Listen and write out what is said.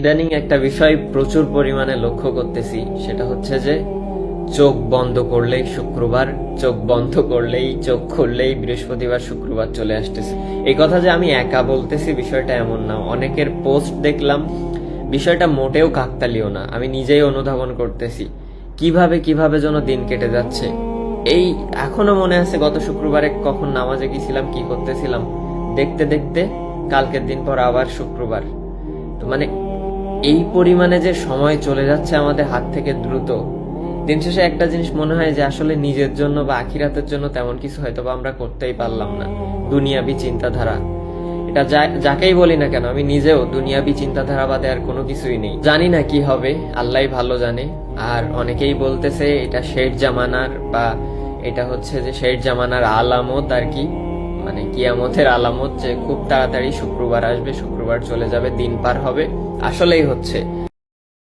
ইদানিং একটা বিষয় প্রচুর পরিমাণে লক্ষ্য করতেছি, সেটা হচ্ছে যে চোখ বন্ধ করলেই শুক্রবার, চোখ বন্ধ করলেই চোখ খুললেই বৃহস্পতিবার শুক্রবার চলে আসতেছে। এই কথা যে আমি একা বলতেছি বিষয়টা এমন না, অনেকের পোস্ট দেখলাম, বিষয়টা মোটেও কাকতালীয় না। আমি নিজেই অনুধাবন করতেছি কিভাবে কিভাবে যেন দিন কেটে যাচ্ছে। এই এখনো মনে আছে গত শুক্রবারে কখন নামাজে গেছিলাম, কি করতেছিলাম, দেখতে দেখতে কালকের দিন পর আবার শুক্রবার। তো মানে এই পরিমাণে যে সময় চলে যাচ্ছে আমাদের হাত থেকে দ্রুত, দিন শেষে একটা জিনিস মনে হয় যে আসলে নিজের জন্য বা আখিরাতের জন্য তেমন কিছু হয়তো বা আমরা করতেই পারলাম না। দুনিয়াবি চিন্তাধারা, এটা যাকেই বলি না কেন, আমি নিজেও দুনিয়াবি চিন্তাধারা বাদে আর কোনো কিছুই নেই। জানি না কি হবে, আল্লাহই ভালো জানে। আর অনেকেই বলতেছে এটা শেষ জামানার, বা এটা হচ্ছে যে শেষ জামানার আলামত আর কি, মানে কিয়ামতের আলামত, যে খুব তাড়াতাড়ি শুক্রবার আসবে, শুক্রবার চলে যাবে, দিন পার হবে। আসলেই হচ্ছে।